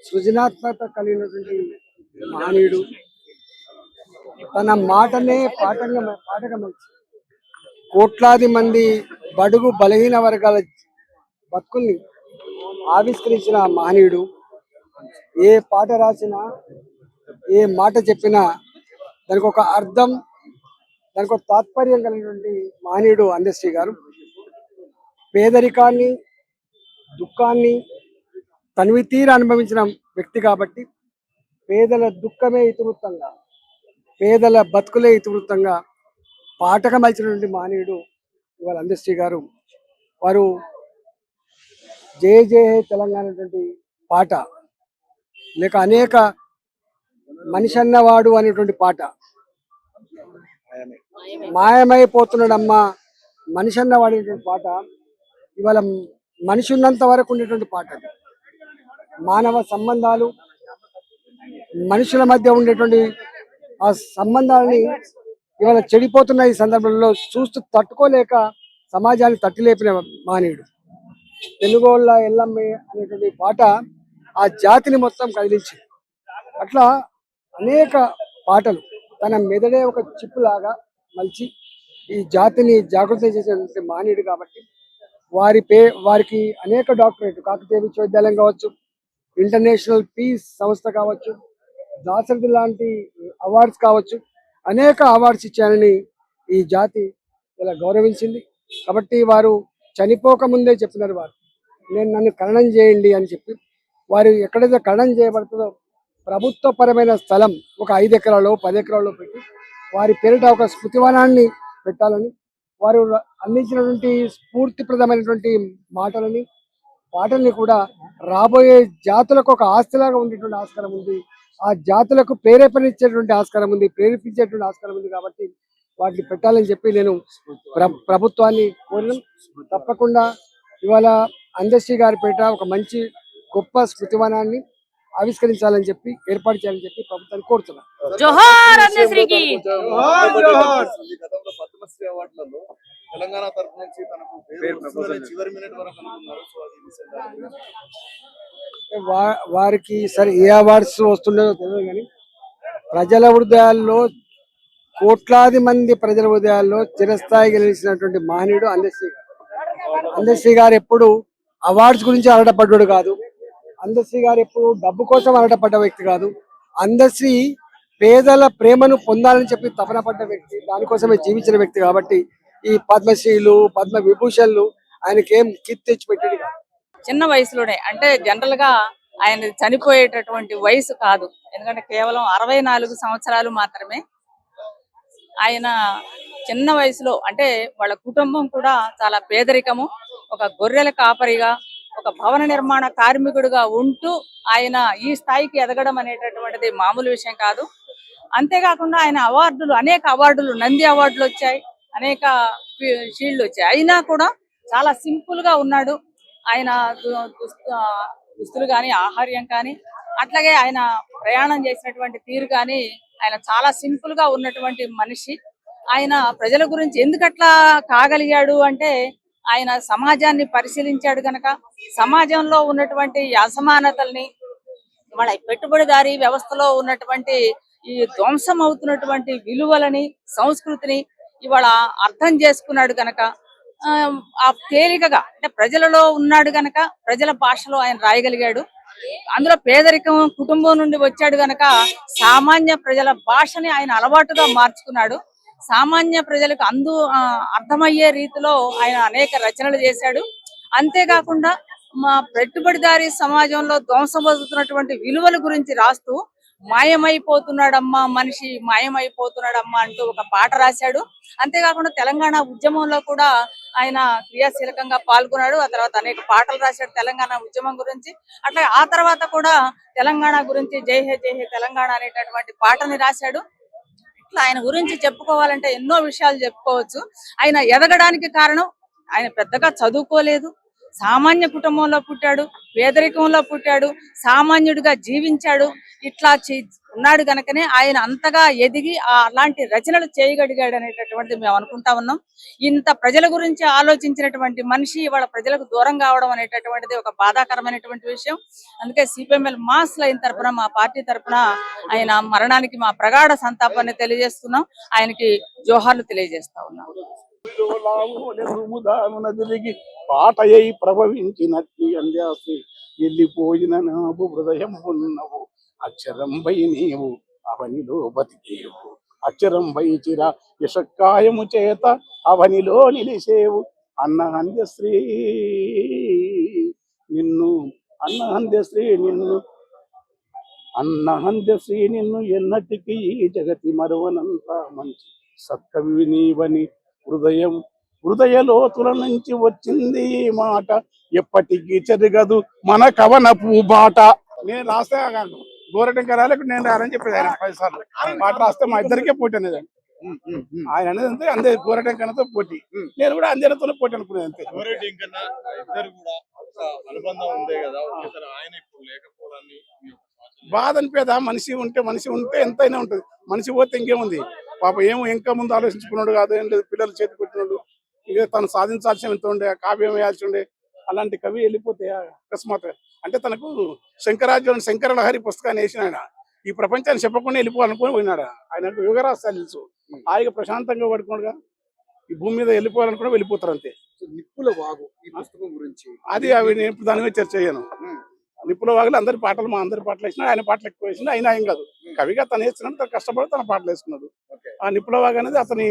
సృజనాత్మకత కలిగినటువంటి మహనీయుడు. తన మాటనే పాటగా మలిచి కోట్లాది మంది బడుగు బలహీన వర్గాల బతుకుల్ని ఆవిష్కరించిన మహనీయుడు. ఏ పాట రాసినా, ఏ మాట చెప్పినా దానికి ఒక అర్థం, దానికి ఒక తాత్పర్యం కలిగినటువంటి మహనీయుడు అందశ్రీ గారు. పేదరికాన్ని, దుఃఖాన్ని తనివి తీర అనుభవించిన వ్యక్తి కాబట్టి పేదల దుఃఖమే ఇతివృత్తంగా, పేదల బతుకులే ఇతివృత్తంగా పాటగా మలిచినటువంటి మహనీయుడు ఇవాళ అందశ్రీ గారు. వారు జయ జయ హే తెలంగాణ అనేటువంటి పాట, లేక అనేక మనిషి అన్నవాడు అనేటువంటి పాట, మాయమైపోతున్నాడమ్మా మనిషి అన్నవాడు అనేటువంటి పాట ఇవాళ మనిషి ఉన్నంత వరకు ఉండేటువంటి పాట. అది మానవ సంబంధాలు, మనుషుల మధ్య ఉండేటువంటి ఆ సంబంధాలని ఇవాళ చెడిపోతున్న ఈ సందర్భంలో చూస్తూ తట్టుకోలేక సమాజాన్ని తట్టిలేపిన మహనీయుడు. తెలుగోళ్ళ ఎల్లమ్మే అనేటువంటి పాట ఆ జాతిని మొత్తం కదిలించింది. అట్లా అనేక పాటలు తన మెదడే ఒక చిప్పు లాగా మలిచి ఈ జాతిని జాగృతం చేసినటువంటి మహనీయుడు కాబట్టి వారికి అనేక డాక్టరేట్, కాకతీయ విశ్వవిద్యాలయం కావచ్చు, ఇంటర్నేషనల్ పీస్ సంస్థ కావచ్చు, దాసరథి లాంటి అవార్డ్స్ కావచ్చు, అనేక అవార్డ్స్ ఇచ్చారని ఈ జాతి ఇలా గౌరవించింది. కాబట్టి వారు చనిపోక ముందే చెప్పినారు, నన్ను ఖననం చేయండి అని చెప్పి. వారు ఎక్కడైతే ఖననం చేయబడుతుందో ప్రభుత్వపరమైన స్థలం ఒక 5 ఎకరాల్లో 10 ఎకరాల్లో పెట్టి వారి పేరిట ఒక స్మృతివనాన్ని పెట్టాలని, వారు అందించినటువంటి స్ఫూర్తిప్రదమైనటువంటి మాటలని, పాటల్ని కూడా రాబోయే జాతులకు ఒక ఆస్తిలాగా ఉండేటువంటి ఆస్కారం ఉంది. ఆ జాతులకు ప్రేరేపణించేటువంటి ఆస్కారం ఉంది, ప్రేరేపించేటువంటి ఆస్కారం ఉంది. కాబట్టి వాటిని పెట్టాలని చెప్పి నేను ప్రభుత్వాన్ని కోరిన. తప్పకుండా ఇవాళ అందశ్రీ గారి పేట ఒక మంచి గొప్ప స్మృతివనాన్ని ఆవిష్కరించాలని చెప్పి, ఏర్పాటు చేయాలని చెప్పి ప్రభుత్వాన్ని కోరుతున్నాను. తెలంగాణ తరఫు నుంచి తనకు చివరి మినిట్ వరకు వారికి సరే ఏ అవార్డ్స్ వస్తుండేదో తెలియదు, కానీ ప్రజల హృదయాల్లో, కోట్లాది మంది ప్రజల హృదయాల్లో చిరస్థాయిగా నిలిచినటువంటి మహనీయుడు అందశ్రీ గారు. అందశ్రీ గారు ఎప్పుడు అవార్డ్స్ గురించి అరటపడ్డాడు కాదు. అందశ్రీ గారు ఎప్పుడు డబ్బు కోసం అరటపడ్డ వ్యక్తి కాదు. అందశ్రీ పేదల ప్రేమను పొందాలని చెప్పి తపన పడ్డ వ్యక్తి, దానికోసమే జీవించిన వ్యక్తి. కాబట్టి ఈ పద్మశ్రీలు, పద్మ విభూషణలు ఆయనకేం కీర్తి తెచ్చిపెట్టాడు కాదు. చిన్న వయసులోనే, అంటే జనరల్ గా ఆయన చనిపోయేటటువంటి వయసు కాదు, ఎందుకంటే కేవలం 64 సంవత్సరాలు మాత్రమే. ఆయన చిన్న వయసులో, అంటే వాళ్ళ కుటుంబం కూడా చాలా పేదరికము, ఒక గొర్రెల కాపరిగా, ఒక భవన నిర్మాణ కార్మికుడిగా ఉంటూ ఆయన ఈ స్థాయికి ఎదగడం అనేటటువంటిది మామూలు విషయం కాదు. అంతేకాకుండా ఆయన అవార్డులు, అనేక అవార్డులు, నంది అవార్డులు వచ్చాయి, అనేక షీల్డ్లు వచ్చాయి. అయినా కూడా చాలా సింపుల్ గా ఉన్నాడు. ఆయన దుస్తులు కానీ, ఆహార్యం కానీ, అట్లాగే ఆయన ప్రయాణం చేసినటువంటి తీరు కానీ, ఆయన చాలా సింపుల్ గా ఉన్నటువంటి మనిషి. ఆయన ప్రజల గురించి ఎందుకట్లా కాగలిగాడు అంటే, ఆయన సమాజాన్ని పరిశీలించాడు గనక, సమాజంలో ఉన్నటువంటి అసమానతల్ని, వాళ్ళ పెట్టుబడిదారీ వ్యవస్థలో ఉన్నటువంటి ఈ ధ్వంసం అవుతున్నటువంటి విలువలని, సంస్కృతిని ఇవాళ అర్థం చేసుకున్నాడు గనక, ఆ తేలికగా, అంటే ప్రజలలో ఉన్నాడు గనక ప్రజల భాషలో ఆయన రాయగలిగాడు. అందులో పేదరికం కుటుంబం నుండి వచ్చాడు గనక సామాన్య ప్రజల భాషని ఆయన అలవాటుగా మార్చుకున్నాడు. సామాన్య ప్రజలకు అర్థమయ్యే రీతిలో ఆయన అనేక రచనలు చేశాడు. అంతేకాకుండా మా పెట్టుబడిదారీ సమాజంలో ధ్వంసమవుతున్నటువంటి విలువల గురించి రాస్తూ మాయమైపోతున్నాడమ్మా మనిషి, మాయమైపోతున్నాడమ్మా అంటూ ఒక పాట రాశాడు. అంతేకాకుండా తెలంగాణ ఉద్యమంలో కూడా ఆయన క్రియాశీలకంగా పాల్గొన్నాడు. ఆ తర్వాత అనేక పాటలు రాశాడు తెలంగాణ ఉద్యమం గురించి. అట్లా ఆ తర్వాత కూడా తెలంగాణ గురించి జై హే తెలంగాణ అనేటటువంటి పాటని రాశాడు. ఇట్లా ఆయన గురించి చెప్పుకోవాలంటే ఎన్నో విషయాలు చెప్పుకోవచ్చు. ఆయన ఎదగడానికి కారణం, ఆయన పెద్దగా చదువుకోలేదు, సామాన్య కుటుంబంలో పుట్టాడు, పేదరికంలో పుట్టాడు, సామాన్యుడిగా జీవించాడు. ఇట్లా ఉన్నాడు గనకనే ఆయన అంతగా ఎదిగి అలాంటి రచనలు చేయగలిగాడు అనేటటువంటిది మేము అనుకుంటా ఉన్నాం. ఇంత ప్రజల గురించి ఆలోచించినటువంటి మనిషి ఇవాళ ప్రజలకు దూరం కావడం అనేటటువంటిది ఒక బాధాకరమైనటువంటి విషయం. అందుకే సిపిఎంఎల్ మాస్ లైన్ తరపున, మా పార్టీ తరపున ఆయన మరణానికి మా ప్రగాఢ సంతాపాన్ని తెలియజేస్తున్నాం. ఆయనకి జోహార్లు తెలియజేస్తా ఉన్నాం. తిరిగి పాటయ్యి ప్రభవించినట్టి అందాసి వెళ్ళిపోయిన నావు హృదయం ఉన్నవు అక్షరంపై నీవు అవనిలో బతికేవు అక్షరంపై చిర యశక్కాయము చేత అవనిలో నిలిసేవు అన్న అంత్యశ్రీ నిన్ను అన్న అంత్యశ్రీ నిన్ను అన్న అంత్యశ్రీ నిన్ను ఎన్నటికీ ఈ జగతి మరువనంత మంచి సత్కవి నీవని హృదయ లోతుల నుంచి వచ్చింది ఈ మాట ఎప్పటికీ చెరగదు మన కవనపు బాట. నేను రాస్తే గోరటంక రాలేకు నేను రారని చెప్పేది ఆయన 10 సార్లు పాట రాస్తే మా ఇద్దరికే పోటీ అనేది ఆయన అనేది అంతే అందే గోరటంకనతో పోటీ, నేను కూడా అందరితోనే పోటీ అనుకునేది అంతే. గోరెడ్డి ఇంకన్నా ఇద్దరు కూడా ఒక అనుబంధం ఉందే కదా, ఒకేసారి ఆయన ఇప్పుడు లేకపోవడాన్ని మీ యొక్క ఆలోచన. బాధ అనిపేదా? మనిషి ఉంటే ఎంతైనా ఉంటుంది, మనిషి పోతే ఇంకేముంది. పాప ఏమో ఇంకా ముందు ఆలోచించుకున్నాడు కాదు, ఏం లేదు, పిల్లలు చేతి కొట్టినాడు, ఇక తను సాధించాల్సిన ఎంత ఉండే, కావ్యం వేయాల్సి ఉండే, అలాంటి కవి వెళ్ళిపోతే అకస్మాత్ అంటే తనకు శంకరాచార్య శంకరలహరి పుస్తకాన్ని వేసిన ఆయన ఈ ప్రపంచాన్ని చెప్పకుండా వెళ్ళిపోవాలనుకుని పోయినాడు. ఆయనకు యుగరాస్తాలు తెలుసు, హాయిగా ప్రశాంతంగా పడుకోగా ఈ భూమి మీద వెళ్ళిపోవాలనుకుని వెళ్ళిపోతారు అంతే. నిప్పుల వాగు ఈ పుస్తకం గురించి అది అవి నేను ఇప్పుడు దాని మీద చర్చ చేయను. నిప్పుల వాగులు అందరి పాటలు మా అందరి పాటలు వేసినా, ఆయన పాటలు ఎక్కువ వేసినా అయినా ఏం కాదు, కవిగా తను వేస్తున్నాడు, తను కష్టపడి తన పాటలు వేసుకున్నాడు. ఆ నిప్పుల వాగు అనేది అతని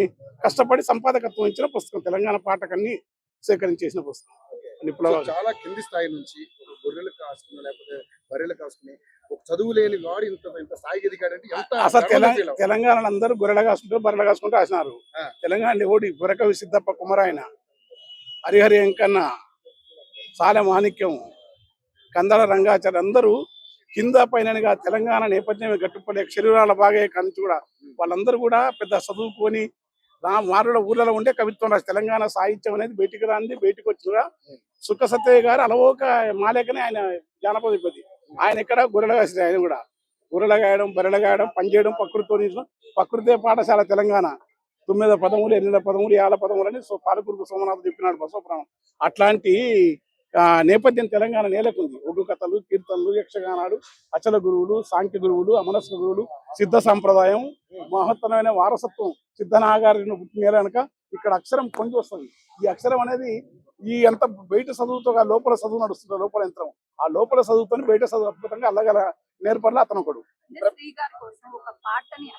కష్టపడి సంపాదకత్వం ఇచ్చిన పుస్తకం, తెలంగాణ పాటకన్ని సేకరించేసిన పుస్తకం నిప్పుల వాగు. చాలా కింది స్థాయి నుంచి గొర్రెలు కాసుకుని లేకపోతే బర్రెలు కాసుకుని ఒక చదువు లేని వాడు ఇంత స్థాయికి ఎదిగాడంటే ఎంత అసలు గర్వంగా feel అవ్వాలి. తెలంగాణలో అందరూ గొర్రెలు కాసుకుంటారు, బర్రెలు కాసుకుంటూ రాసినారు. తెలంగాణ ఓడి గురకవి సిద్ధప్ప కుమరాయన, హరిహరి వెంకన్న, సాలె మాణిక్యం, కందల రంగాచార్య అందరూ కింద పైనగా తెలంగాణ నేపథ్యం గట్టుపడే శరీరాల బాగా కంచి కూడా వాళ్ళందరూ కూడా పెద్ద చదువుకొని మారుల ఊర్లలో ఉండే కవిత్వం రాసి తెలంగాణ సాహిత్యం అనేది బయటికి రాంది, బయటికి వచ్చిన సుఖ సత్యయ్య గారు అలవోక మాలేకనే ఆయన జానపద విపత్తి. ఆయన ఎక్కడ గొర్రెలు కాసిన, ఆయన కూడా గొర్రెలు గాయడం, బర్రెలు గాయడం, పనిచేయడం, ప్రకృతి పాఠశాల తెలంగాణ 9 పదములు 8 పదములు 50 పదములు అని పాలకురుకు సోమనాథ్ చెప్పినాడు బసవపురాణం. అట్లాంటి నేపథ్యం తెలంగాణ నేలకుంది. ఒగ్గు కథలు, కీర్తనలు, యక్షగానాలు, అచల గురువులు, సాంఖ్య గురువులు, అమనస్క గురువులు, సిద్ధ సంప్రదాయం, మహత్తరమైన వారసత్వం సిద్ధనాగారిని పుట్టిన కనుక ఇక్కడ అక్షరం పొంగి వస్తుంది. ఈ అక్షరం అనేది ఈ ఎంత బయట చదువుతో లోపల చదువు నడుస్తుంది, లోపల యంత్రం, ఆ లోపల చదువుతో బయట చదువు అద్భుతంగా అల్లగల నేర్పడలో అతను ఒకడు.